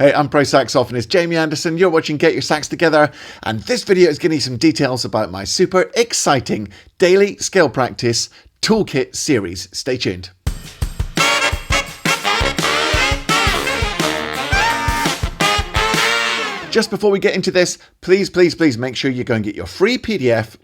Hey, I'm pro saxophonist Jamie Anderson. You're watching Get Your Sax Together, and this video is giving you some details about my super exciting daily scale practice toolkit series. Stay tuned. Just before we get into this, please make sure you go and get your free PDF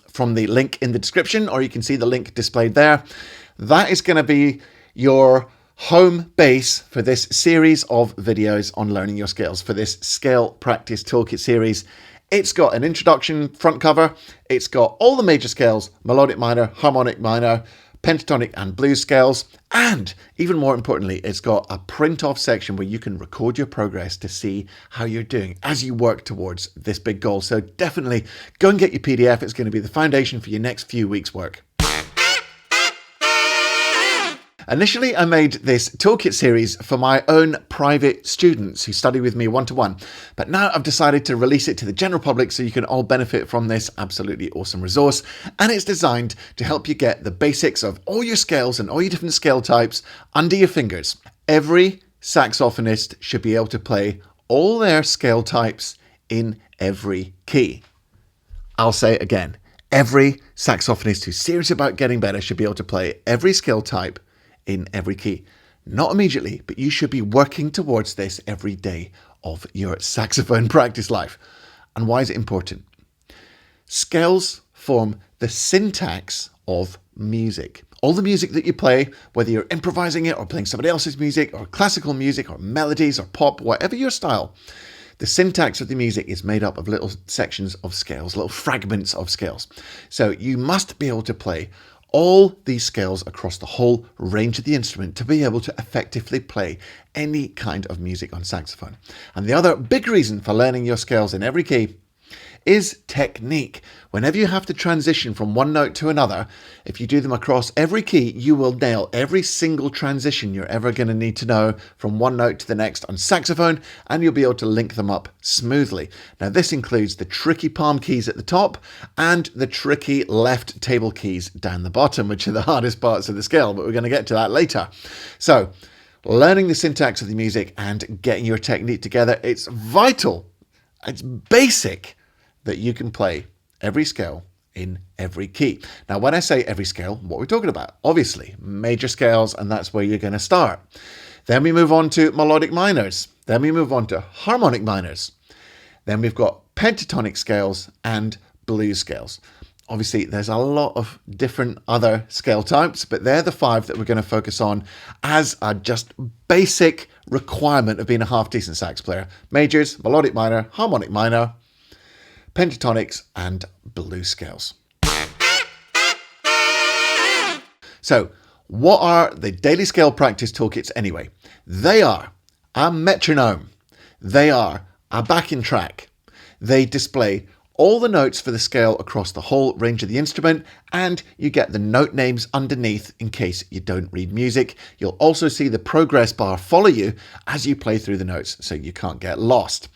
from the link in the description, or you can see the link displayed there. That is going to be your home base for this series of videos on learning your scales, for this scale practice toolkit series. It's got an introduction front cover. It's got all the major scales: melodic minor, harmonic minor, pentatonic and blues scales. And even more importantly, it's got a print off section where you can record your progress to see how you're doing as you work towards this big goal. So definitely go and get your PDF. It's going to be the foundation for your next few weeks' work. Initially, I made this toolkit series for my own private students who study with me one-to-one, but now I've decided to release it to the general public so you can all benefit from this absolutely awesome resource. And it's designed to help you get the basics of all your scales and all your different scale types under your fingers. Every saxophonist should be able to play all their scale types in every key. I'll say it again. Every saxophonist who's serious about getting better should be able to play every scale type in every key. Not immediately, but you should be working towards this every day of your saxophone practice life. And why is it important? Scales form the syntax of music. All the music that you play, whether you're improvising it or playing somebody else's music or classical music or melodies or pop, whatever your style, the syntax of the music is made up of little sections of scales, little fragments of scales. So you must be able to play all these scales across the whole range of the instrument to be able to effectively play any kind of music on saxophone. And the other big reason for learning your scales in every key is technique. Whenever you have to transition from one note to another, if you do them across every key, you will nail every single transition you're ever going to need to know from one note to the next on saxophone, and you'll be able to link them up smoothly. Now, this includes the tricky palm keys at the top and the tricky left table keys down the bottom, which are the hardest parts of the scale, but we're going to get to that later. So, learning the syntax of the music and getting your technique together, it's vital, it's basic that you can play every scale in every key. Now, when I say every scale, what are we talking about? Obviously, major scales, and that's where you're going to start. Then we move on to melodic minors. Then we move on to harmonic minors. Then we've got pentatonic scales and blues scales. Obviously, there's a lot of different other scale types, but they're the 5 that we're going to focus on as a just basic requirement of being a half-decent sax player. Majors, melodic minor, harmonic minor, pentatonics and blues scales. So, what are the daily scale practice toolkits anyway? They are a metronome. They are a backing track. They display all the notes for the scale across the whole range of the instrument, and you get the note names underneath in case you don't read music. You'll also see the progress bar follow you as you play through the notes so you can't get lost.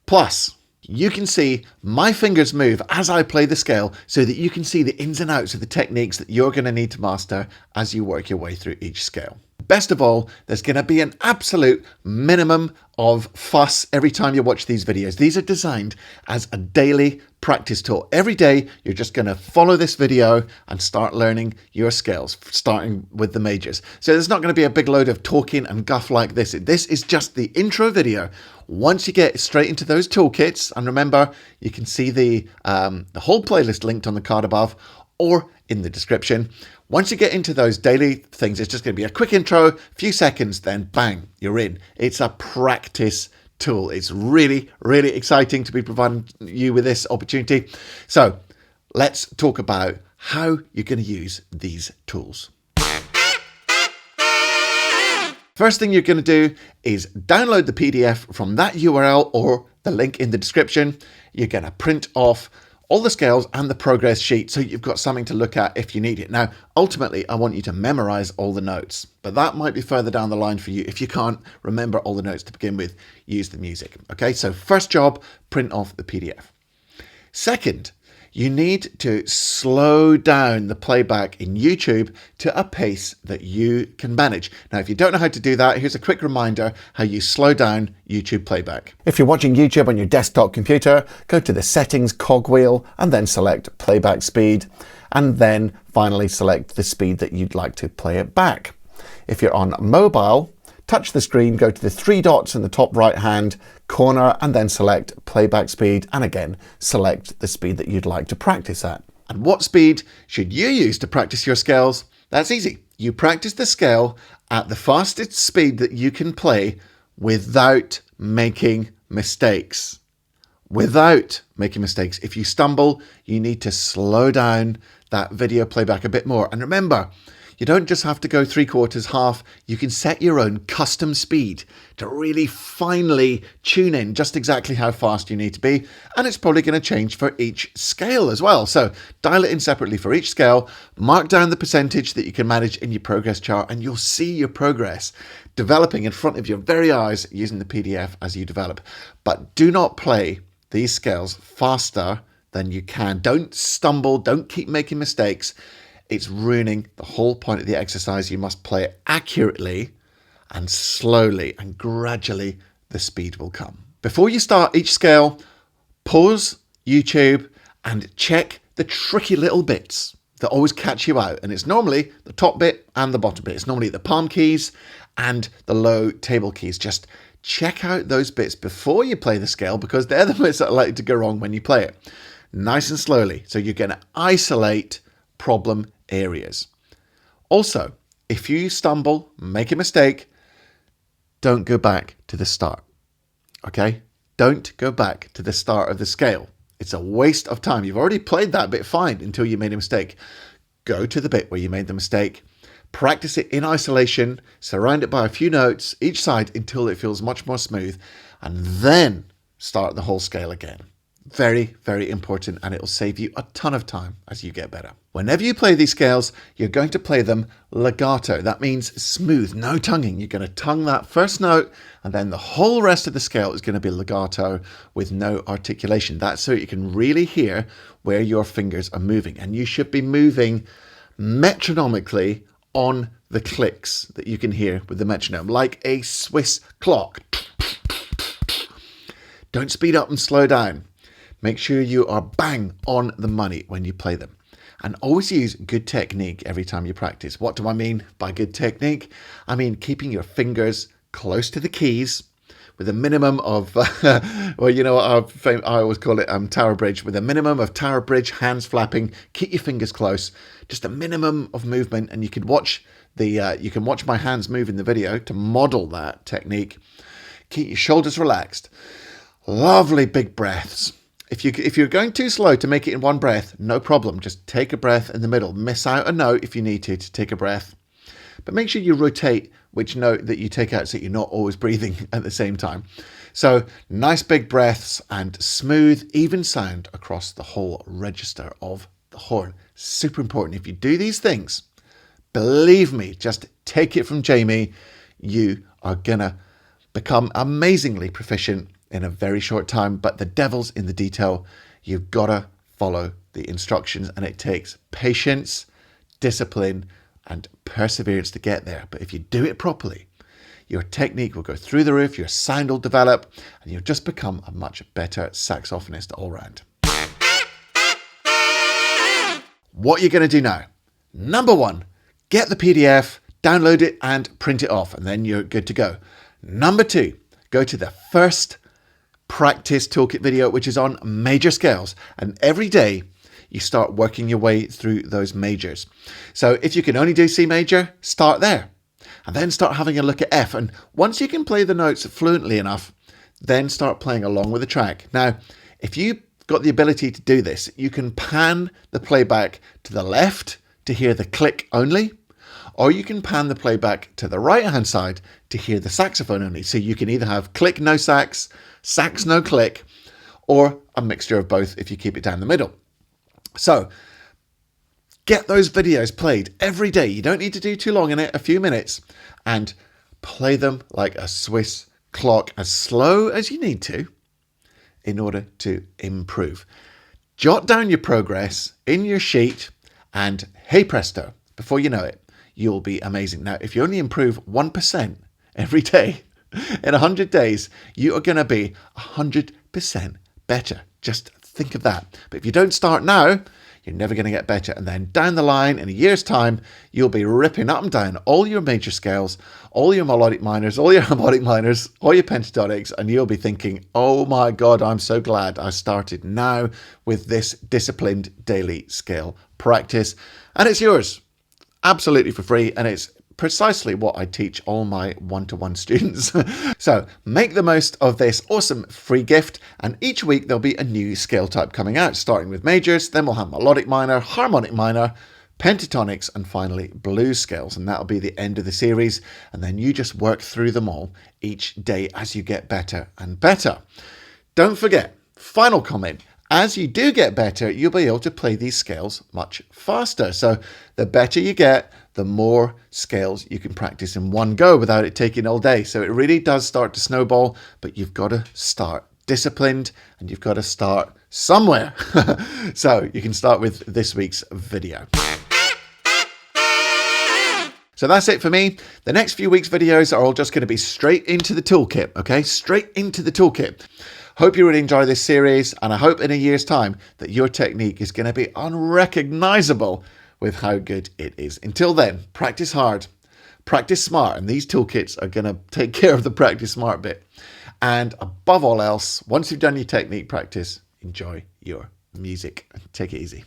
Plus, you can see my fingers move as I play the scale so that you can see the ins and outs of the techniques that you're going to need to master as you work your way through each scale. Best of all, there's going to be an absolute minimum of fuss every time you watch these videos. These are designed as a daily practice tool. Every day, you're just going to follow this video and start learning your scales, starting with the majors. So there's not going to be a big load of talking and guff like this. This is just the intro video. Once you get straight into those toolkits, and remember, you can see the whole playlist linked on the card above or in the description. Once you get into those daily things, it's just going to be a quick intro, few seconds, then bang, you're in. It's a practice tool. It's really exciting to be providing you with this opportunity. So let's talk about how you're going to use these tools. First thing you're going to do is download the PDF from that URL or the link in the description. You're going to print off all the scales and the progress sheet so you've got something to look at if you need it. Now, ultimately, I want you to memorize all the notes, but that might be further down the line for you. If you can't remember all the notes to begin with, use the music. Okay, so first job, print off the PDF. Second, You need to slow down the playback in YouTube to a pace that you can manage. Now, if you don't know how to do that, here's a quick reminder how you slow down YouTube playback. If you're watching YouTube on your desktop computer, go to the settings cogwheel and then select playback speed, and then finally select the speed that you'd like to play it back. If you're on mobile, touch the screen, go to the three dots in the top right hand corner and then select playback speed, and again select the speed that you'd like to practice at. And what speed should you use to practice your scales? That's easy. You practice the scale at the fastest speed that you can play without making mistakes. Without making mistakes. If you stumble, you need to slow down that video playback a bit more. And remember, you don't just have to go 3/4, half. You can set your own custom speed to really finely tune in just exactly how fast you need to be. And it's probably going to change for each scale as well. So dial it in separately for each scale, mark down the percentage that you can manage in your progress chart, and you'll see your progress developing in front of your very eyes using the PDF as you develop. But do not play these scales faster than you can. Don't stumble, don't keep making mistakes. It's ruining the whole point of the exercise. You must play it accurately and slowly, and gradually the speed will come. Before you start each scale, pause YouTube and check the tricky little bits that always catch you out. And it's normally the top bit and the bottom bit. It's normally the palm keys and the low table keys. Just check out those bits before you play the scale, because they're the bits that are likely to go wrong when you play it. Nice and slowly. So you're going to isolate problem areas. Also, if you stumble, make a mistake, don't go back to the start. Okay? Don't go back to the start of the scale. It's a waste of time. You've already played that bit fine until you made a mistake. Go to the bit where you made the mistake. Practice it in isolation. Surround it by a few notes each side until it feels much more smooth. And then start the whole scale again. Very, very important, and it will save you a ton of time as you get better. Whenever you play these scales, you're going to play them legato. That means smooth, no tonguing. You're going to tongue that first note, and then the whole rest of the scale is going to be legato with no articulation. That's so you can really hear where your fingers are moving. And you should be moving metronomically on the clicks that you can hear with the metronome, like a Swiss clock. Don't speed up and slow down. Make sure you are bang on the money when you play them. And always use good technique every time you practice. What do I mean by good technique? I mean keeping your fingers close to the keys with a minimum of, well, you know what, I always call it Tower Bridge, with a minimum of Tower Bridge, hands flapping, keep your fingers close, just a minimum of movement. And you can watch you can watch my hands move in the video to model that technique. Keep your shoulders relaxed. Lovely big breaths. If you're going too slow to make it in one breath, no problem. Just take a breath in the middle. Miss out a note if you need to take a breath. But make sure you rotate which note that you take out so you're not always breathing at the same time. So nice big breaths and smooth, even sound across the whole register of the horn. Super important. If you do these things, believe me, just take it from Jamie, you are going to become amazingly proficient in a very short time. But the devil's in the detail. You've got to follow the instructions, and it takes patience, discipline, and perseverance to get there. But if you do it properly, your technique will go through the roof, your sound will develop, and you'll just become a much better saxophonist all round. What you're going to do now. Number one, get the PDF, download it, and print it off, and then you're good to go. Number two, go to the first practice toolkit video, which is on major scales, and every day you start working your way through those majors. So if you can only do C major, start there and then start having a look at F. And once you can play the notes fluently enough, then start playing along with the track. Now, if you've got the ability to do this, you can pan the playback to the left to hear the click only, or you can pan the playback to the right hand side to hear the saxophone only. So you can either have click no sax, sax no click, or a mixture of both if you keep it down the middle. So get those videos played every day. You don't need to do too long in it, a few minutes, and play them like a Swiss clock, as slow as you need to in order to improve. Jot down your progress in your sheet, and hey presto, before you know it, you'll be amazing. Now, if you only improve 1% every day, in 100 days, you are going to be 100% better. Just think of that. But if you don't start now, you're never going to get better. And then down the line, in a year's time, you'll be ripping up and down all your major scales, all your melodic minors, all your harmonic minors, all your pentatonics, and you'll be thinking, oh my God, I'm so glad I started now with this disciplined daily scale practice. And it's yours, absolutely for free, and it's precisely what I teach all my one-to-one students. So make the most of this awesome free gift, and each week there'll be a new scale type coming out, starting with majors, then we'll have melodic minor, harmonic minor, pentatonics, and finally blues scales, and that'll be the end of the series. And then you just work through them all each day as you get better and better. Don't forget, final comment, as you do get better, you'll be able to play these scales much faster. So the better you get, the more scales you can practice in one go without it taking all day. So it really does start to snowball, but you've got to start disciplined and you've got to start somewhere. So you can start with this week's video. So that's it for me. The next few weeks' videos are all just going to be straight into the toolkit, okay? Straight into the toolkit. Hope you really enjoy this series, and I hope in a year's time that your technique is going to be unrecognizable with how good it is. Until then, practice hard, practice smart, and these toolkits are going to take care of the practice smart bit. And above all else, once you've done your technique practice, enjoy your music. Take it easy.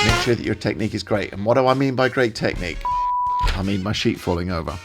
Make sure that your technique is great. And what do I mean by great technique? I mean my sheet falling over.